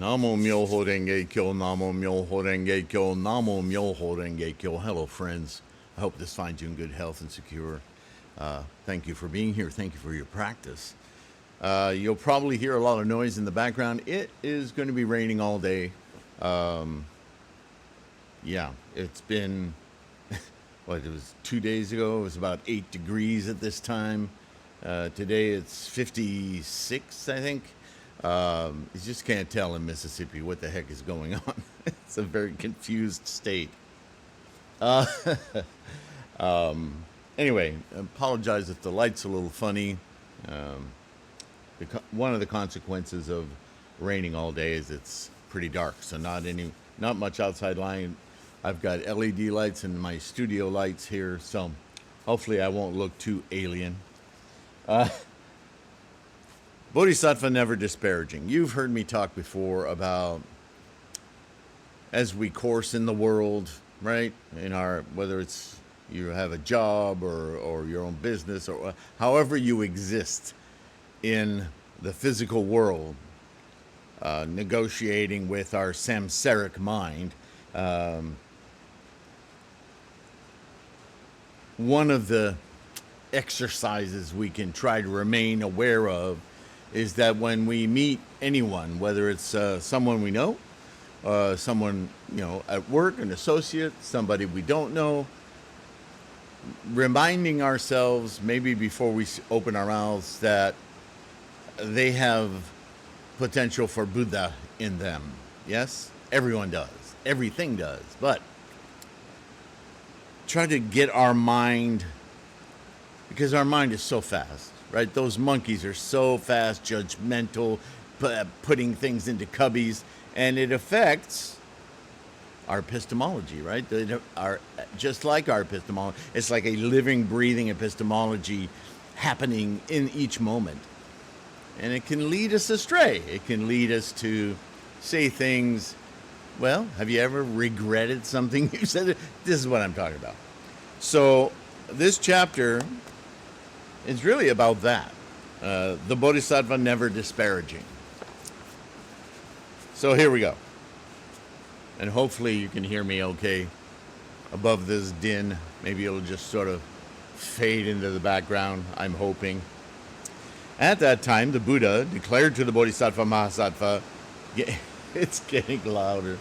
Namo Myoho Renge Kyo, Namo Myoho Renge Kyo, Namo Myoho Renge Kyo. Hello, friends. I hope this finds you in good health and secure. Thank you for being here. Thank you for your practice. You'll probably hear a lot of noise in the background. It is going to be raining all day. Yeah, it's been, what, it was 2 days ago. It was about 8 degrees at this time. Today it's 56, I think. You just can't tell in Mississippi what the heck is going on. It's a very confused state. Anyway, apologize if the light's a little funny. One of the consequences of raining all day is it's pretty dark, so not much outside light. I've got LED lights and my studio lights here, so hopefully I won't look too alien. Bodhisattva Never Disparaging. You've heard me talk before about as we course in the world, right? Whether it's you have a job or your own business or however you exist in the physical world, negotiating with our samsaric mind. One of the exercises we can try to remain aware of is that when we meet anyone, whether it's someone we know, someone at work, an associate, somebody we don't know, reminding ourselves maybe before we open our mouths that they have potential for Buddha in them. Yes, everyone does, everything does, but try to get our mind, because our mind is so fast. Right, those monkeys are so fast, judgmental, putting things into cubbies, and it affects our epistemology, right? Just like our epistemology, it's like a living, breathing epistemology happening in each moment. And it can lead us astray. It can lead us to say things, well, have you ever regretted something you said? This is what I'm talking about. So this chapter, it's really about that. The Bodhisattva Never Disparaging. So here we go. And hopefully you can hear me okay above this din. Maybe it'll just sort of fade into the background, I'm hoping. At that time, the Buddha declared to the Bodhisattva Mahasattva, it's getting louder.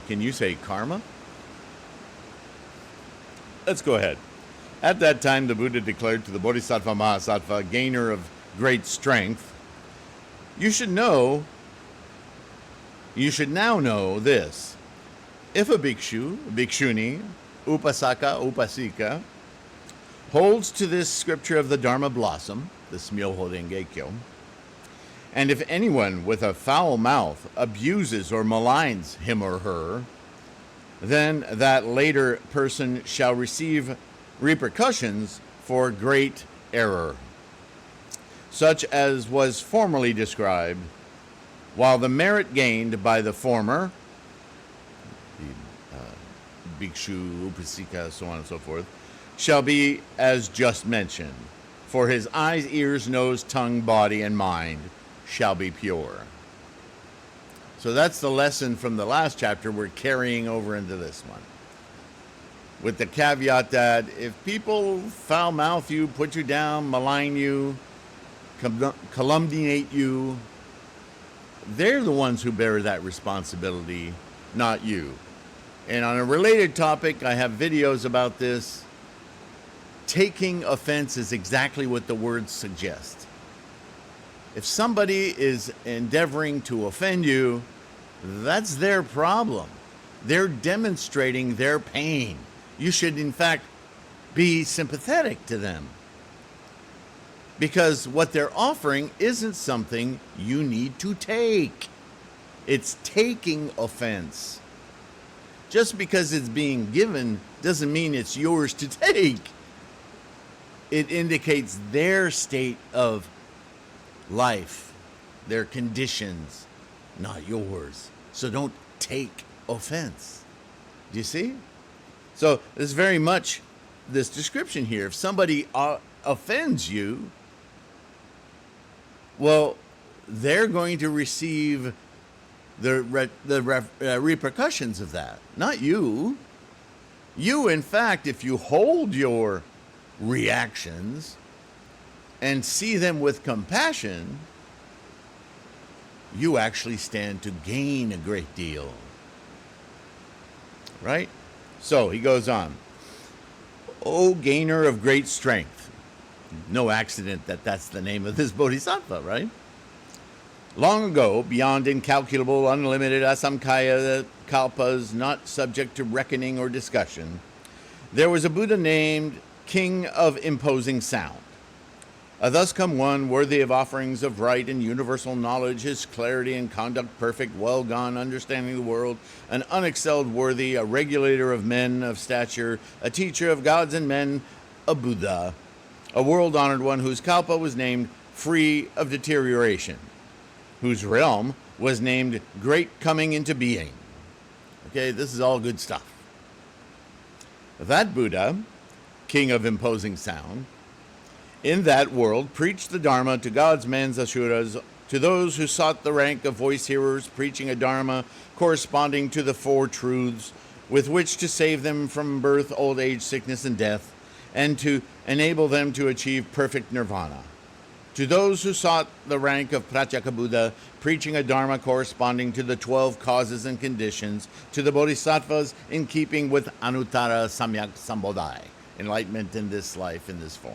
Can you say karma? Let's go ahead. At that time, the Buddha declared to the Bodhisattva Mahasattva, gainer of great strength, you should now know this. If a bhikshu, bhikshuni, upasaka, upasika, holds to this scripture of the Dharma blossom, this Myoho Renge Kyo, and if anyone with a foul mouth abuses or maligns him or her, then that later person shall receive repercussions for great error, such as was formerly described, while the merit gained by the former, the bhikshu, upasika, so on and so forth, shall be as just mentioned, for his eyes, ears, nose, tongue, body, and mind shall be pure. So that's the lesson from the last chapter we're carrying over into this one. With the caveat that if people foul-mouth you, put you down, malign you, calumniate you, they're the ones who bear that responsibility, not you. And on a related topic, I have videos about this. Taking offense is exactly what the words suggest. If somebody is endeavoring to offend you, that's their problem. They're demonstrating their pain. You should, in fact, be sympathetic to them. Because what they're offering isn't something you need to take. It's taking offense. Just because it's being given doesn't mean it's yours to take. It indicates their state of life, their conditions, not yours. So don't take offense. Do you see? So there's very much this description here. If somebody offends you, well, they're going to receive the repercussions of that, not you. You, in fact, if you hold your reactions and see them with compassion, you actually stand to gain a great deal. Right? So he goes on. O gainer of great strength. No accident that that's the name of this bodhisattva, right? Long ago, beyond incalculable, unlimited asamkhaya kalpas, not subject to reckoning or discussion, there was a Buddha named King of Imposing Sound. Thus come one worthy of offerings of right and universal knowledge, his clarity and conduct perfect, well gone, understanding the world, an unexcelled worthy, a regulator of men of stature, a teacher of gods and men, a Buddha, a world-honored one whose kalpa was named free of deterioration, whose realm was named great coming into being. Okay, this is all good stuff. That Buddha, king of imposing sound, in that world preached the Dharma to gods, men, asuras, to those who sought the rank of voice hearers, preaching a Dharma corresponding to the four truths with which to save them from birth, old age, sickness, and death, and to enable them to achieve perfect nirvana. To those who sought the rank of Pratyeka Buddha, preaching a Dharma corresponding to the 12 causes and conditions, to the Bodhisattvas in keeping with Anuttara Samyak Sambodhi, enlightenment in this life, in this form.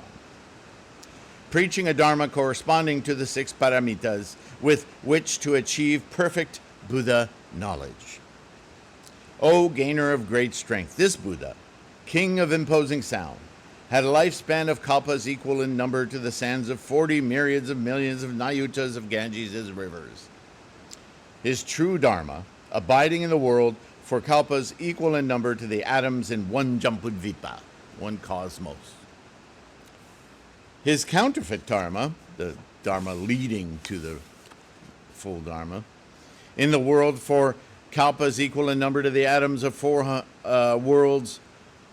Preaching a Dharma corresponding to the 6 paramitas, with which to achieve perfect Buddha knowledge. O gainer of great strength, this Buddha, king of imposing sound, had a lifespan of kalpas equal in number to the sands of 40 myriads of millions of Nayutas of Ganges' rivers. His true Dharma, abiding in the world for kalpas equal in number to the atoms in one Jambudvipa, one cosmos. His counterfeit Dharma, the Dharma leading to the full Dharma, in the world for kalpas equal in number to the atoms of 4 worlds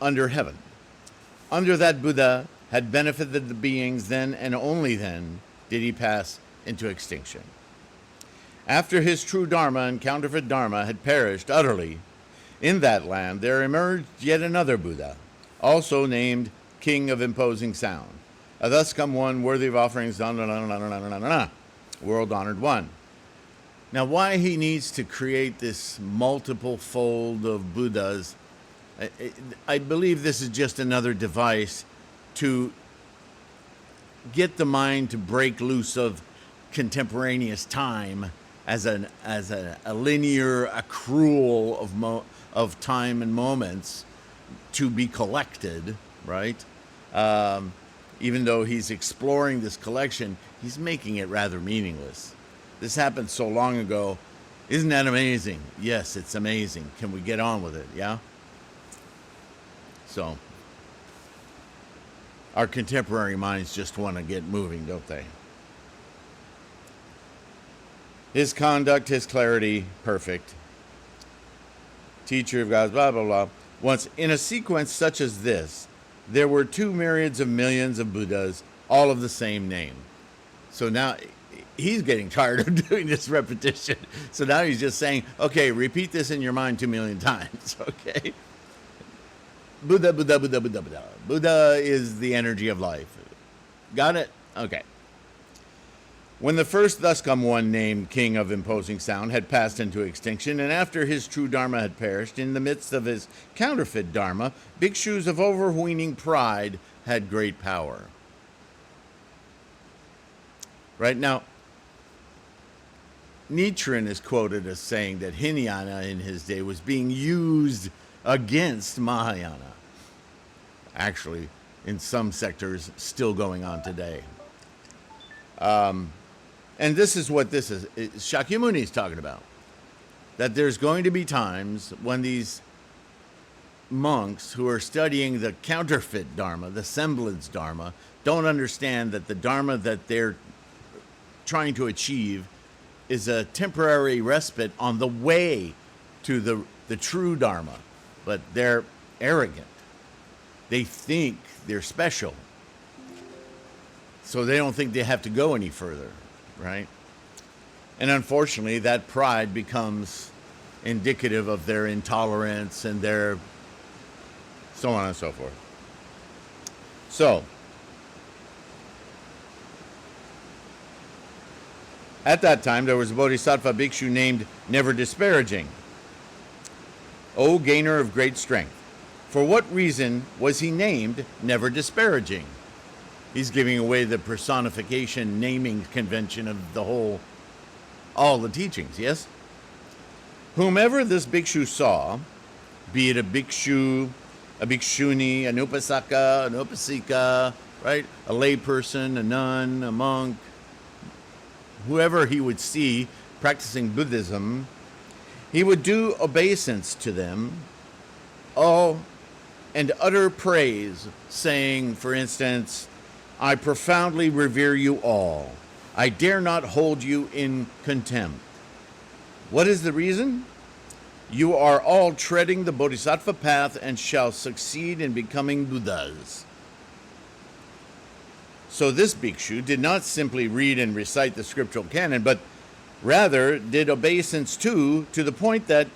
under heaven. Under that Buddha had benefited the beings, then and only then did he pass into extinction. After his true Dharma and counterfeit Dharma had perished utterly, in that land there emerged yet another Buddha, also named King of Imposing Sound. Thus come one worthy of offerings, world-honored one. Now, why he needs to create this multiple fold of Buddhas, I believe this is just another device to get the mind to break loose of contemporaneous time as a linear accrual of time and moments to be collected, right? Even though he's exploring this collection, he's making it rather meaningless. This happened so long ago. Isn't that amazing? Yes, it's amazing. Can we get on with it? Yeah? So, our contemporary minds just want to get moving, don't they? His conduct, his clarity, perfect. Teacher of gods, blah, blah, blah. Once, in a sequence such as this, there were 2 myriads of millions of Buddhas, all of the same name. So now he's getting tired of doing this repetition. So now he's just saying, okay, repeat this in your mind 2 million times, okay? Buddha, Buddha, Buddha, Buddha, Buddha. Buddha is the energy of life. Got it? Okay. When the first thus come one named King of Imposing Sound had passed into extinction, and after his true Dharma had perished, in the midst of his counterfeit Dharma, bhikshus of overweening pride had great power. Right now, Nichiren is quoted as saying that Hinayana in his day was being used against Mahayana. Actually, in some sectors, still going on today. And this is what this is. Shakyamuni is talking about. That there's going to be times when these monks who are studying the counterfeit Dharma, the semblance Dharma, don't understand that the Dharma that they're trying to achieve is a temporary respite on the way to the true Dharma. But they're arrogant. They think they're special. So they don't think they have to go any further. right? And unfortunately, that pride becomes indicative of their intolerance and their so on and so forth. So, at that time, there was a Bodhisattva Bhikshu named Never Disparaging. O gainer of great strength, for what reason was he named Never Disparaging? He's giving away the personification naming convention of all the teachings, yes? Whomever this bhikshu saw, be it a bhikshu, a bhikshuni, an upasaka, an upasika, right? A layperson, a nun, a monk, whoever he would see practicing Buddhism, he would do obeisance to them, and utter praise, saying, for instance, I profoundly revere you all. I dare not hold you in contempt. What is the reason? You are all treading the Bodhisattva path and shall succeed in becoming Buddhas. So this bhikshu did not simply read and recite the scriptural canon, but rather did obeisance to the point that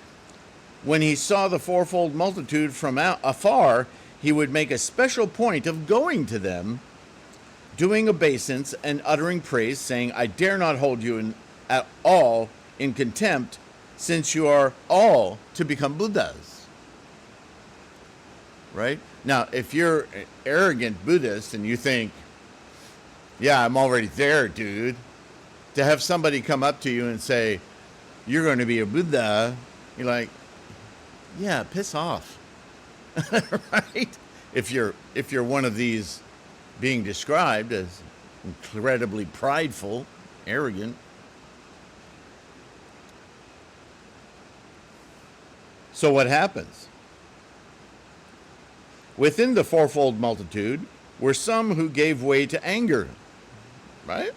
when he saw the fourfold multitude from afar, he would make a special point of going to them, doing obeisance and uttering praise, saying, I dare not hold you at all in contempt, since you are all to become Buddhas. Right? Now, if you're an arrogant Buddhist and you think, yeah, I'm already there, dude, to have somebody come up to you and say, you're going to be a Buddha, you're like, yeah, piss off. Right? If you're one of these being described as incredibly prideful, arrogant. So what happens? Within the fourfold multitude were some who gave way to anger, right?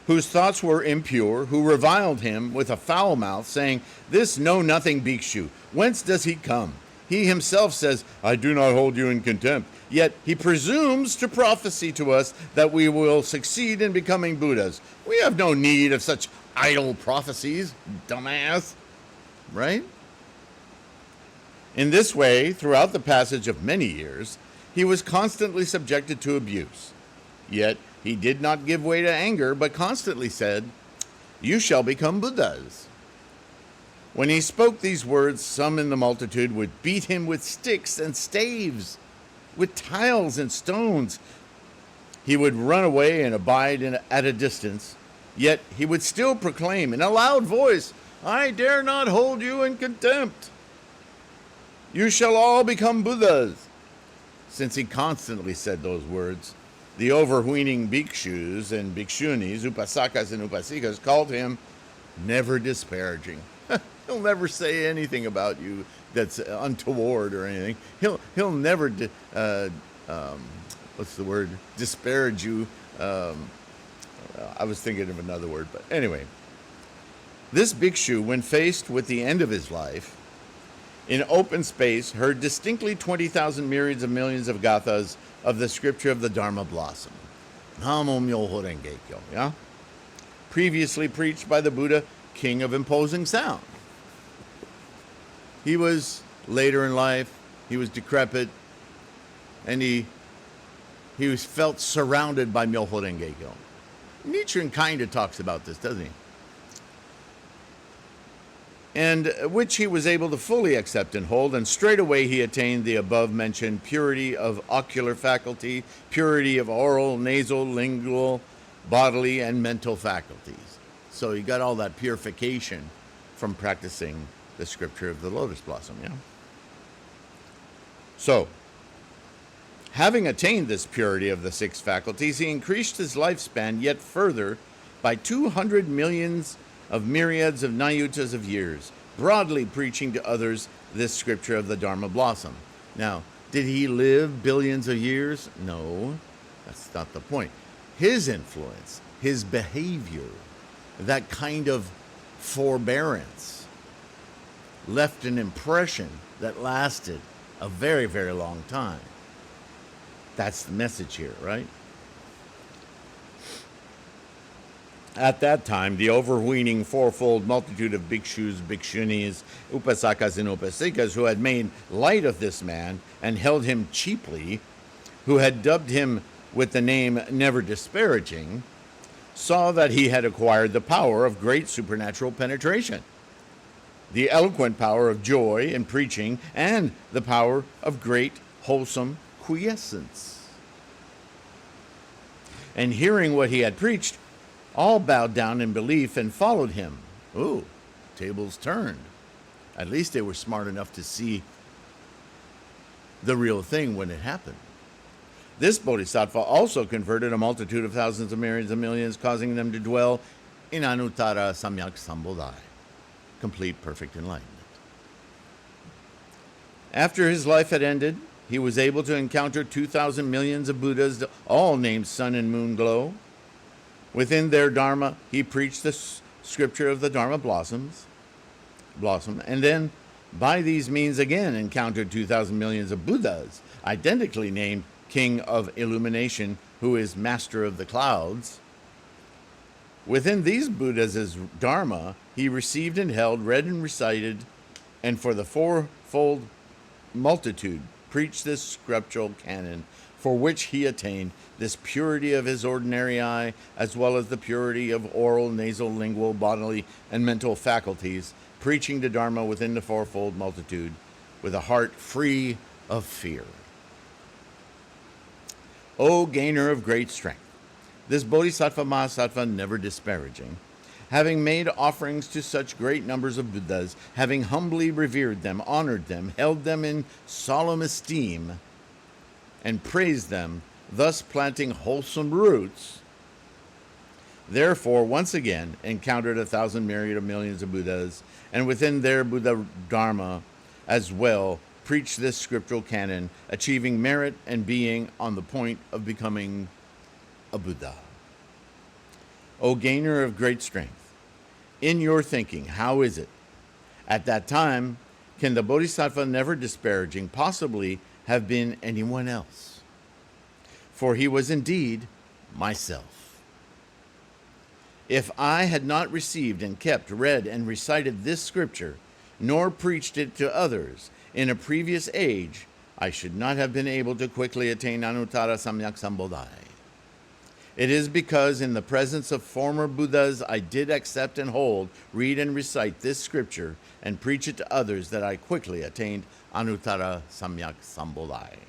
Whose thoughts were impure, who reviled him with a foul mouth, saying, This know-nothing bhikshu, whence does he come? He himself says, I do not hold you in contempt. Yet he presumes to prophesy to us that we will succeed in becoming Buddhas. We have no need of such idle prophecies, dumbass. Right? In this way, throughout the passage of many years, he was constantly subjected to abuse. Yet he did not give way to anger, but constantly said, You shall become Buddhas. When he spoke these words, some in the multitude would beat him with sticks and staves, with tiles and stones. He would run away and abide at a distance, yet he would still proclaim in a loud voice, I dare not hold you in contempt. You shall all become Buddhas. Since he constantly said those words, the overweening bhikshus and bhikshunis, upasakas and upasikas, called him Never Disparaging. He'll never say anything about you that's untoward or anything. He'll never disparage you. I was thinking of another word, but anyway. This bhikshu, when faced with the end of his life, in open space, heard distinctly 20,000 myriads of millions of gathas of the scripture of the Dharma blossom. Namo Myoho Renge Kyo, yeah? Previously preached by the Buddha, king of imposing sound. He was later in life, he was decrepit, and he was felt surrounded by Myoho Renge Kyo. Nichiren kind of talks about this, doesn't he? And which he was able to fully accept and hold, and straightway he attained the above-mentioned purity of ocular faculty, purity of oral, nasal, lingual, bodily, and mental faculties. So he got all that purification from practicing the scripture of the lotus blossom, yeah? So, having attained this purity of the six faculties, he increased his lifespan yet further by 200 millions of myriads of nayutas of years, broadly preaching to others this scripture of the Dharma blossom. Now, did he live billions of years? No, that's not the point. His influence, his behavior, that kind of forbearance left an impression that lasted a very, very long time. That's the message here, right? At that time, the overweening fourfold multitude of bhikshus, bhikshunis, upasakas, and upasikas who had made light of this man and held him cheaply, who had dubbed him with the name Never Disparaging, saw that he had acquired the power of great supernatural penetration, the eloquent power of joy in preaching, and the power of great wholesome quiescence. And hearing what he had preached, all bowed down in belief and followed him. Ooh, tables turned. At least they were smart enough to see the real thing when it happened. This bodhisattva also converted a multitude of thousands of myriads of millions, causing them to dwell in Anuttara Samyak Sambodhi, complete perfect enlightenment. After his life had ended, he was able to encounter 2,000 millions of Buddhas, all named Sun and Moon Glow. Within their Dharma, he preached the scripture of the Dharma blossom, and then by these means again encountered 2,000 millions of Buddhas, identically named King of Illumination, who is Master of the Clouds. Within these Buddhas' Dharma, he received and held, read and recited, and for the fourfold multitude preached this scriptural canon, for which he attained this purity of his ordinary eye, as well as the purity of oral, nasal, lingual, bodily, and mental faculties, preaching the Dharma within the fourfold multitude with a heart free of fear. O gainer of great strength, this Bodhisattva Mahasattva Never Disparaging, having made offerings to such great numbers of Buddhas, having humbly revered them, honored them, held them in solemn esteem, and praised them, thus planting wholesome roots, therefore once again encountered 1,000 myriad of millions of Buddhas, and within their Buddha Dharma as well preached this scriptural canon, achieving merit and being on the point of becoming a Buddha. O gainer of great strength, in your thinking, how is it? At that time, can the Bodhisattva Never Disparaging possibly have been anyone else? For he was indeed myself. If I had not received and kept, read, and recited this scripture, nor preached it to others in a previous age, I should not have been able to quickly attain Anuttara Samyak Sambodhi. It is because in the presence of former Buddhas I did accept and hold, read and recite this scripture, and preach it to others that I quickly attained Anuttara Samyak Sambodhi.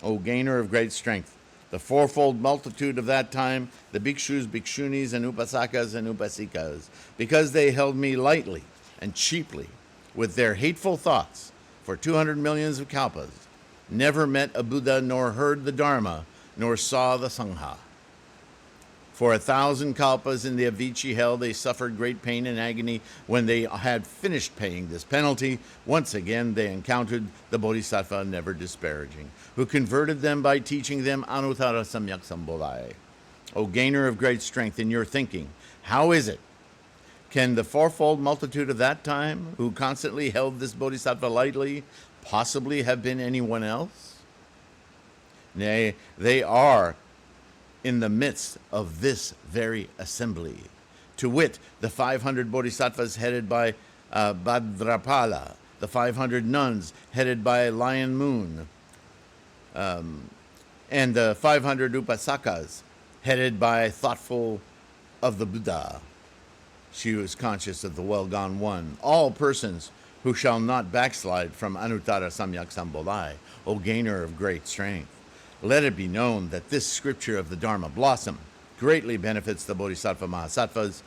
O gainer of great strength, the fourfold multitude of that time, the bhikshus, bhikshunis, and upasakas and upasikas, because they held me lightly and cheaply with their hateful thoughts for 200 millions of kalpas, never met a Buddha, nor heard the Dharma, nor saw the Sangha. For 1,000 kalpas in the Avicii hell, they suffered great pain and agony. When they had finished paying this penalty, once again they encountered the Bodhisattva Never Disparaging, who converted them by teaching them Anuttara Samyak Sambodhi. O gainer of great strength in your thinking, how is it? Can the fourfold multitude of that time, who constantly held this Bodhisattva lightly, possibly have been anyone else? Nay, they are in the midst of this very assembly, to wit, the 500 bodhisattvas headed by Bhadrapala, the 500 nuns headed by Lion Moon, and the 500 upasakas headed by Thoughtful of the Buddha. She was conscious of the well-gone one. All persons who shall not backslide from Anuttara Samyak Sambodhi, O gainer of great strength. Let it be known that this scripture of the Dharma blossom greatly benefits the Bodhisattva Mahasattvas,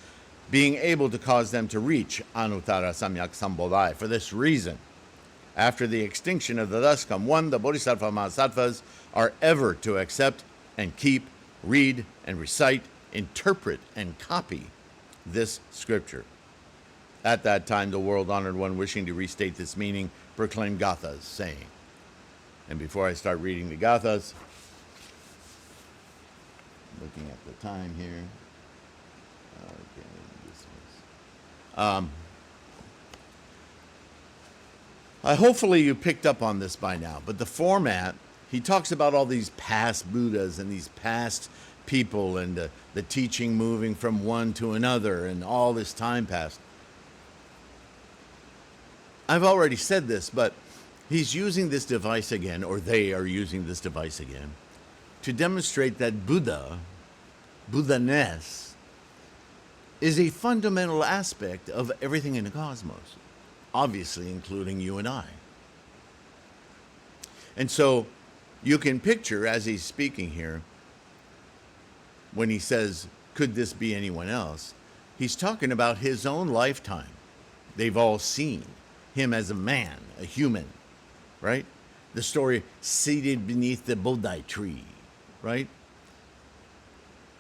being able to cause them to reach Anuttara Samyak Sambodhi. For this reason, after the extinction of the thus come one, the Bodhisattva Mahasattvas are ever to accept and keep, read and recite, interpret and copy this scripture. At that time, the world-honored one, wishing to restate this meaning, proclaimed Gathas, saying, and before I start reading the Gathas, looking at the time here. Okay, hopefully you picked up on this by now, but the format, he talks about all these past Buddhas and these past people and the teaching moving from one to another, and all this time passed. I've already said this, but he's using this device again, or they are using this device again, to demonstrate that Buddha-ness, is a fundamental aspect of everything in the cosmos, obviously including you and I. And so you can picture, as he's speaking here, when he says, could this be anyone else? He's talking about his own lifetime. They've all seen him as a man, a human, right? The story, seated beneath the Bodhi tree, right?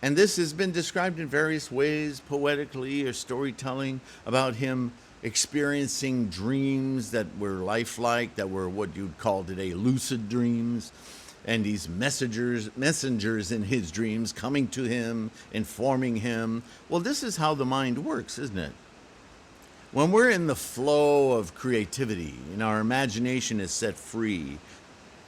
And this has been described in various ways, poetically or storytelling, about him experiencing dreams that were lifelike, that were what you'd call today lucid dreams, and these messengers in his dreams coming to him, informing him. Well, this is how the mind works, isn't it? When we're in the flow of creativity and our imagination is set free,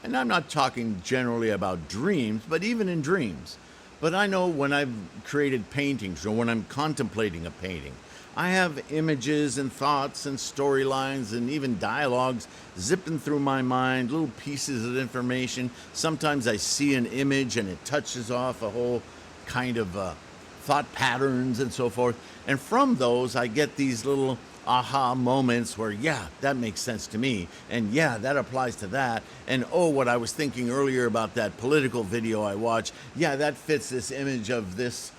and I'm not talking generally about dreams, but even in dreams, but I know when I've created paintings or when I'm contemplating a painting, I have images and thoughts and storylines and even dialogues zipping through my mind, little pieces of information. Sometimes I see an image and it touches off a whole kind of thought patterns and so forth. And from those, I get these little aha moments where, yeah, that makes sense to me. And yeah, that applies to that. And oh, what I was thinking earlier about that political video I watched, yeah, that fits this image of this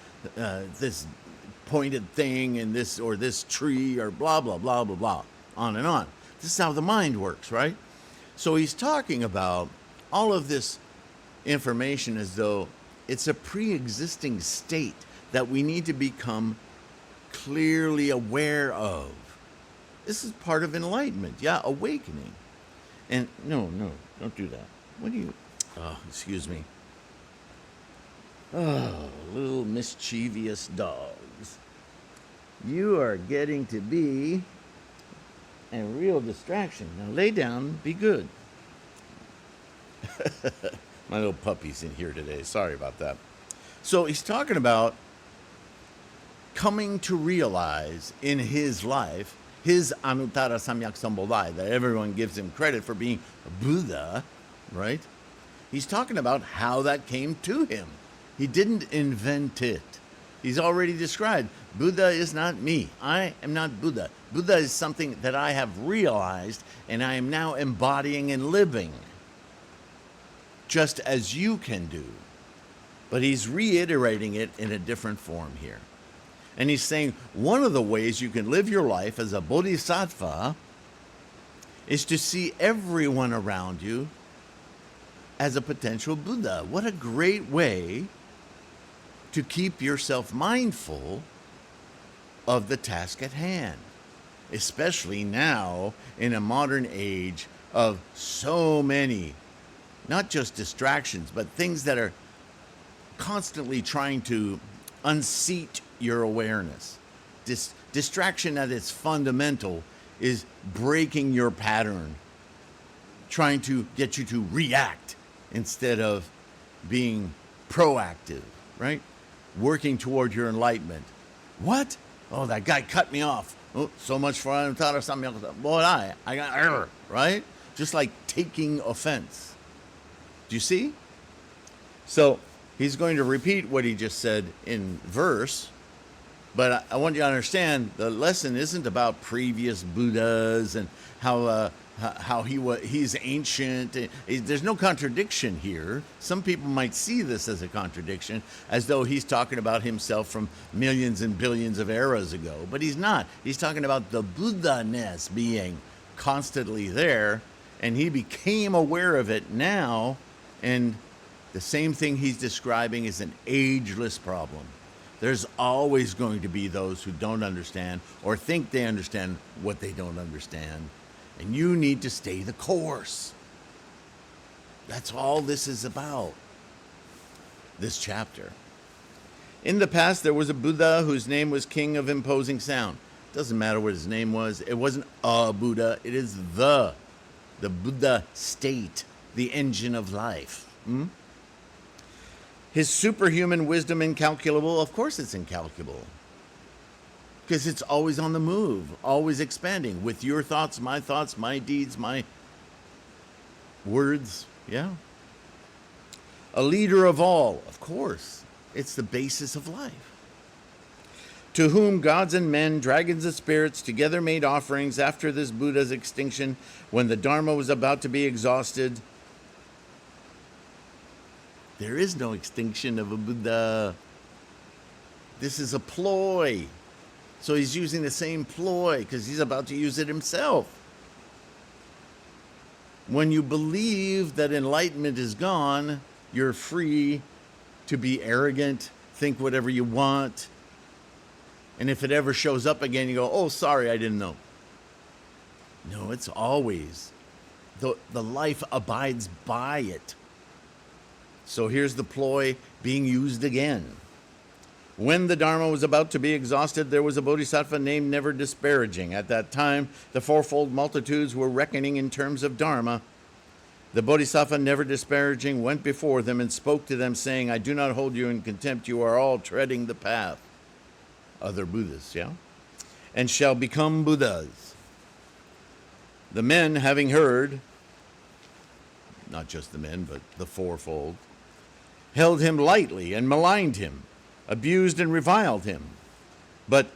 pointed thing and this or this tree or blah, blah, blah, blah, blah, on and on. This is how the mind works, right? So he's talking about all of this information as though it's a pre-existing state that we need to become clearly aware of. This is part of enlightenment, yeah, awakening. And no, don't do that. What do you, oh, excuse me. Oh, little mischievous dogs. You are getting to be a real distraction. Now lay down, be good. My little puppy's in here today. Sorry about that. So he's talking about coming to realize in his life, his Anuttara Samyak Sambodhi, that everyone gives him credit for being a Buddha, right? He's talking about how that came to him. He didn't invent it. He's already described, Buddha is not me. I am not Buddha. Buddha is something that I have realized and I am now embodying and living, just as you can do. But he's reiterating it in a different form here. And he's saying one of the ways you can live your life as a bodhisattva is to see everyone around you as a potential Buddha. What a great way to keep yourself mindful of the task at hand, especially now in a modern age of so many, not just distractions, but things that are constantly trying to unseat your awareness. Distraction at its fundamental is breaking your pattern, trying to get you to react instead of being proactive, right? Working toward your enlightenment. What? Oh, that guy cut me off. Oh, so much for Anuttara Samyak. Boy, I got error, right? Just like taking offense. Do you see? So he's going to repeat what he just said in verse, but I want you to understand the lesson isn't about previous Buddhas and how he's ancient. There's no contradiction here. Some people might see this as a contradiction, as though he's talking about himself from millions and billions of eras ago. But he's not. He's talking about the Buddha-ness being constantly there, and he became aware of it now, and the same thing he's describing is an ageless problem. There's always going to be those who don't understand or think they understand what they don't understand. And you need to stay the course. That's all this is about, this chapter. In the past, there was a Buddha whose name was King of Imposing Sound. Doesn't matter what his name was. It wasn't a Buddha. It is the Buddha state, the engine of life. His superhuman wisdom incalculable? Of course it's incalculable. Because it's always on the move, always expanding with your thoughts, my deeds, my words. Yeah. A leader of all, of course. It's the basis of life. To whom gods and men, dragons and spirits together made offerings after this Buddha's extinction, when the Dharma was about to be exhausted. There is no extinction of a Buddha. This is a ploy. So he's using the same ploy because he's about to use it himself. When you believe that enlightenment is gone, you're free to be arrogant, think whatever you want. And if it ever shows up again, you go, oh, sorry, I didn't know. No, it's always. The life abides by it. So here's the ploy being used again. When the Dharma was about to be exhausted, there was a Bodhisattva named Never Disparaging. At that time, the fourfold multitudes were reckoning in terms of Dharma. The Bodhisattva Never Disparaging went before them and spoke to them, saying, I do not hold you in contempt. You are all treading the path. Other Buddhists, yeah? And shall become Buddhas. The men, having heard, not just the men, but the fourfold, held him lightly and maligned him, abused and reviled him. But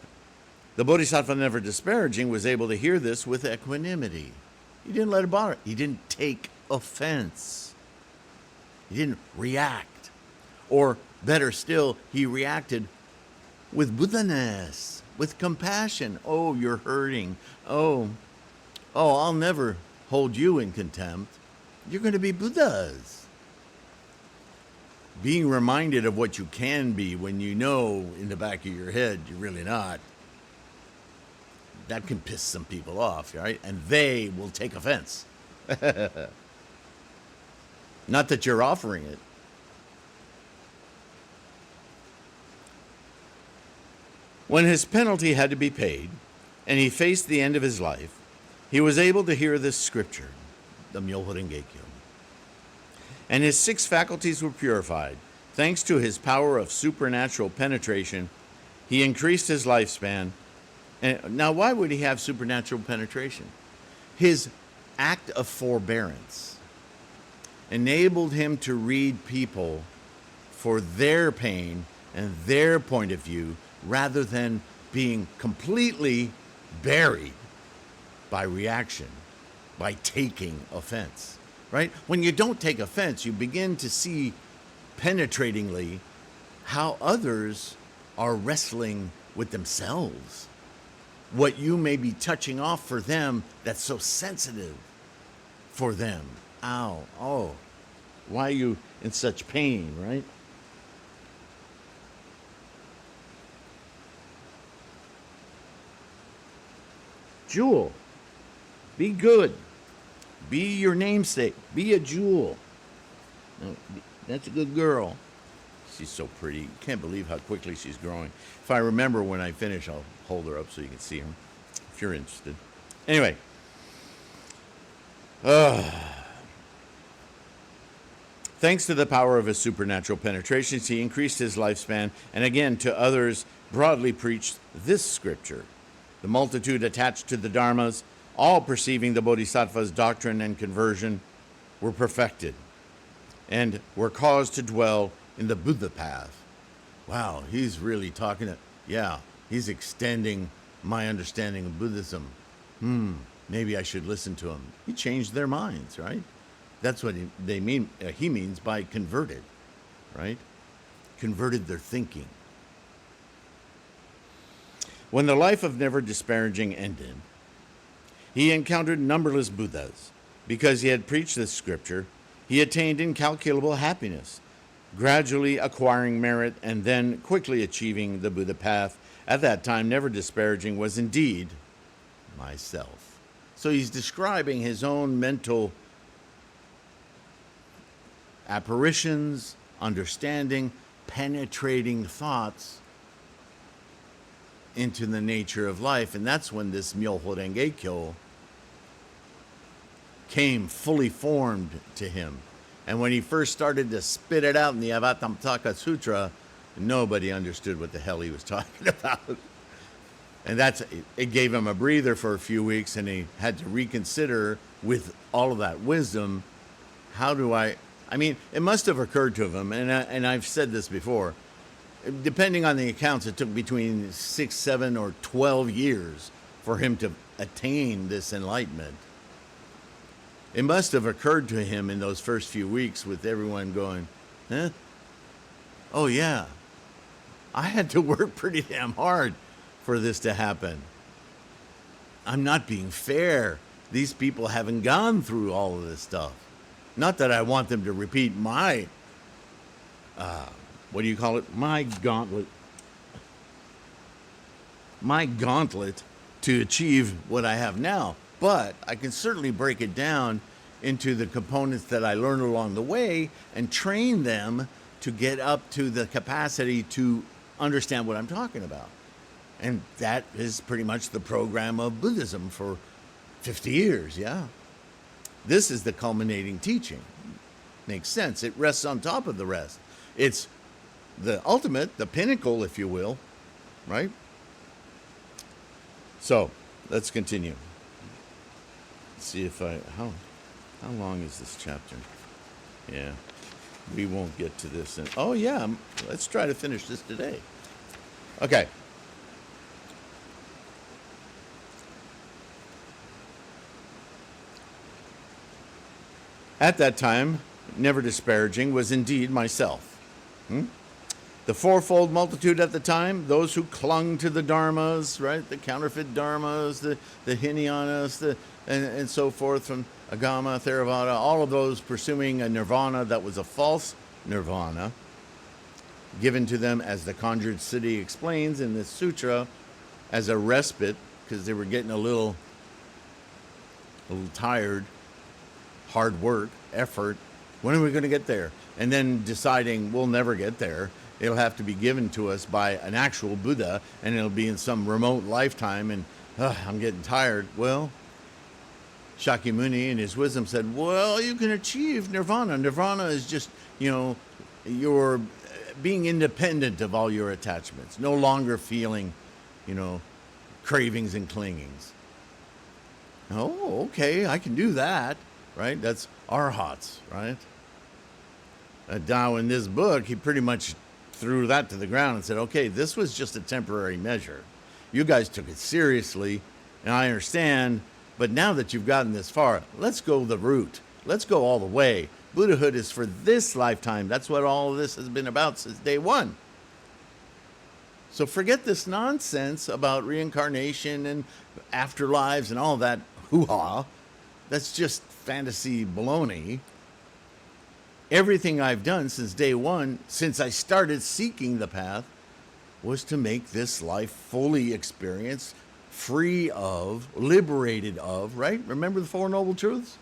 the Bodhisattva Never Disparaging was able to hear this with equanimity. He didn't let it bother. He didn't take offense. He didn't react. Or better still, he reacted with Buddha-ness, with compassion. Oh, you're hurting. Oh, I'll never hold you in contempt. You're going to be Buddhas. Being reminded of what you can be when you know in the back of your head you're really not, that can piss some people off, right? And they will take offense. Not that you're offering it. When his penalty had to be paid, and he faced the end of his life, he was able to hear this scripture, the Myoho Renge Kyo. And his 6 faculties were purified. Thanks to his power of supernatural penetration, he increased his lifespan. And now, why would he have supernatural penetration? His act of forbearance enabled him to read people for their pain and their point of view, rather than being completely buried by reaction, by taking offense. Right? When you don't take offense, you begin to see penetratingly how others are wrestling with themselves. What you may be touching off for them that's so sensitive for them. Ow, oh, why are you in such pain, right? Jewel, be good. Be your namesake. Be a jewel. That's a good girl. She's so pretty. Can't believe how quickly she's growing. If I remember when I finish, I'll hold her up so you can see her, if you're interested. Anyway. Thanks to the power of his supernatural penetrations, he increased his lifespan, and again to others broadly preached this scripture. The multitude attached to the Dharmas, all perceiving the Bodhisattva's doctrine and conversion, were perfected and were caused to dwell in the Buddha path. Wow, he's really talking to, he's extending my understanding of Buddhism. Maybe I should listen to him. He changed their minds, right? That's what he means by converted, right? Converted their thinking. When the life of Never Disparaging ended, he encountered numberless Buddhas. Because he had preached this scripture, he attained incalculable happiness, gradually acquiring merit and then quickly achieving the Buddha path. At that time, Never Disparaging was indeed myself. So he's describing his own mental apparitions, understanding, penetrating thoughts into the nature of life. And that's when this Myoho Renge Kyo came fully formed to him. And when he first started to spit it out in the Avatamsaka Sutra, nobody understood what the hell he was talking about. And it gave him a breather for a few weeks, and he had to reconsider with all of that wisdom, it must have occurred to him, and I've said this before, depending on the accounts, it took between 6, 7, or 12 years for him to attain this enlightenment. It must have occurred to him in those first few weeks with everyone going, huh? Oh yeah, I had to work pretty damn hard for this to happen. I'm not being fair. These people haven't gone through all of this stuff. Not that I want them to repeat my, what do you call it? My gauntlet. My gauntlet to achieve what I have now. But I can certainly break it down into the components that I learned along the way and train them to get up to the capacity to understand what I'm talking about. And that is pretty much the program of Buddhism for 50 years, yeah. This is the culminating teaching. Makes sense. It rests on top of the rest. It's the ultimate, the pinnacle, if you will, right? So, let's continue. Let's see if how long is this chapter? Yeah, we won't get to this. Oh yeah, let's try to finish this today. Okay. At that time, never disparaging, was indeed myself. The fourfold multitude at the time, those who clung to the dharmas, right? The counterfeit dharmas, the hinayanas, and so forth, from Agama, Theravada, all of those pursuing a nirvana that was a false nirvana, given to them, as the Conjured City explains in this sutra, as a respite, because they were getting a little tired, hard work, effort. When are we going to get there? And then deciding we'll never get there. It'll have to be given to us by an actual Buddha, and it'll be in some remote lifetime, and I'm getting tired. Well, Shakyamuni in his wisdom said, well, you can achieve nirvana. Nirvana is just, you're being independent of all your attachments, no longer feeling, cravings and clingings. Oh, okay, I can do that, right? That's arhats, right? Tao, in this book, he pretty much threw that to the ground and said, okay, this was just a temporary measure. You guys took it seriously, and I understand, but now that you've gotten this far, let's go the route. Let's go all the way. Buddhahood is for this lifetime. That's what all of this has been about since day one. So forget this nonsense about reincarnation and afterlives and all that hoo-ha. That's just fantasy baloney. Everything I've done since day one, since I started seeking the path, was to make this life fully experienced, free of, liberated of, right? Remember the Four Noble Truths?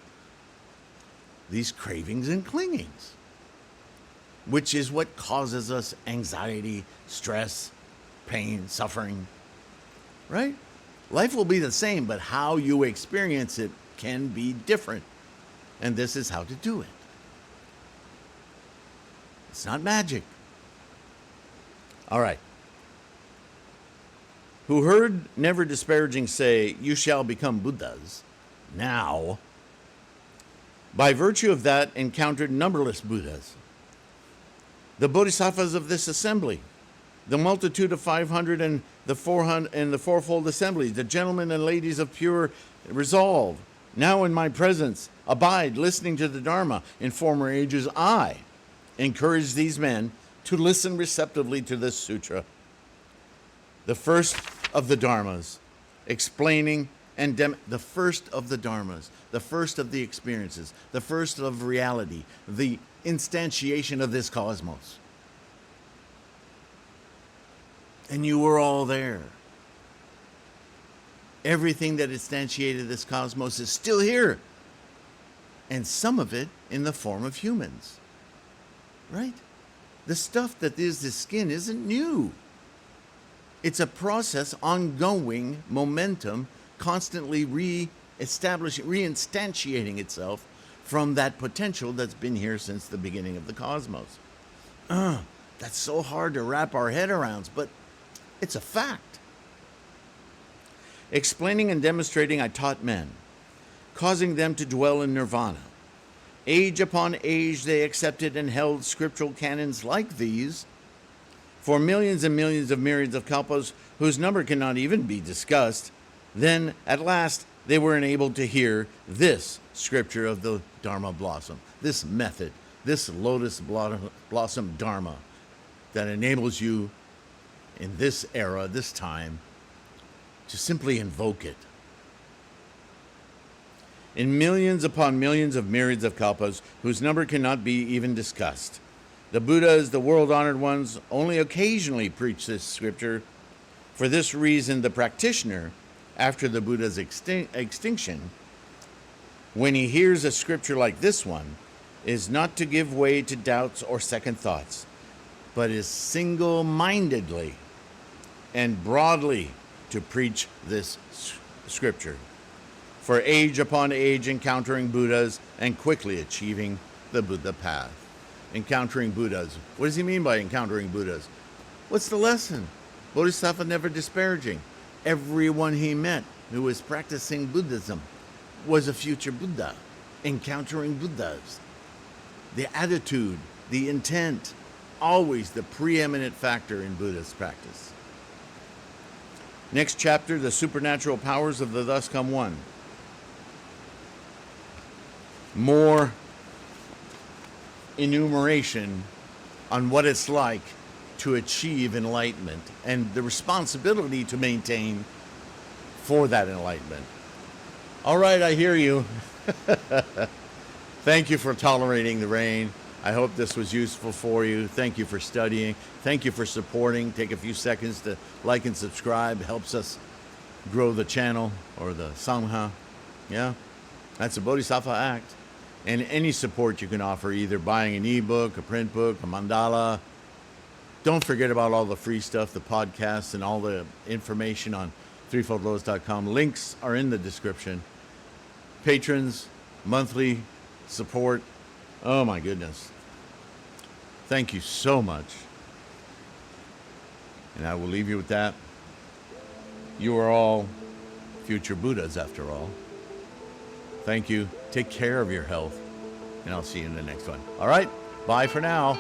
These cravings and clingings, which is what causes us anxiety, stress, pain, suffering, right? Life will be the same, but how you experience it can be different. And this is how to do it. It's not magic. All right. Who heard Never Disparaging say, you shall become Buddhas, now, by virtue of that, encountered numberless Buddhas. The Bodhisattvas of this assembly, the multitude of 500 and the 400 and the fourfold assemblies, the gentlemen and ladies of pure resolve, now in my presence, abide listening to the Dharma. In former ages, I encouraged these men to listen receptively to this sutra, the first of the Dharmas, explaining and the first of the Dharmas, the first of the experiences, the first of reality, the instantiation of this cosmos. And you were all there. Everything that instantiated this cosmos is still here. And some of it in the form of humans. Right? The stuff that is the skin isn't new. It's a process, ongoing momentum, constantly re-establishing, reinstantiating itself from that potential that's been here since the beginning of the cosmos. That's so hard to wrap our head around, but it's a fact. Explaining and demonstrating, I taught men, causing them to dwell in nirvana. Age upon age they accepted and held scriptural canons like these for millions and millions of myriads of kalpas whose number cannot even be discussed. Then, at last, they were enabled to hear this scripture of the Dharma blossom, this method, this lotus blossom Dharma that enables you in this era, this time, to simply invoke it. In millions upon millions of myriads of kalpas, whose number cannot be even discussed, the Buddhas, the world-honored ones, only occasionally preach this scripture. For this reason, the practitioner, after the Buddha's extinction, when he hears a scripture like this one, is not to give way to doubts or second thoughts, but is single-mindedly and broadly to preach this scripture, for age upon age encountering Buddhas and quickly achieving the Buddha path. Encountering Buddhas. What does he mean by encountering Buddhas? What's the lesson? Bodhisattva Never Disparaging. Everyone he met who was practicing Buddhism was a future Buddha. Encountering Buddhas. The attitude, the intent, always the preeminent factor in Buddhist practice. Next chapter, the supernatural powers of the Thus Come One. More enumeration on what it's like to achieve enlightenment and the responsibility to maintain for that enlightenment. All right, I hear you. Thank you for tolerating the rain. I hope this was useful for you. Thank you for studying. Thank you for supporting. Take a few seconds to like and subscribe. Helps us grow the channel or the Sangha. Yeah, that's a Bodhisattva act. And any support you can offer, either buying an ebook, a print book, a mandala. Don't forget about all the free stuff, the podcasts, and all the information on threefoldlotus.com. Links are in the description. Patrons, monthly support. Oh my goodness. Thank you so much. And I will leave you with that. You are all future Buddhas after all. Thank you. Take care of your health. And I'll see you in the next one. All right. Bye for now.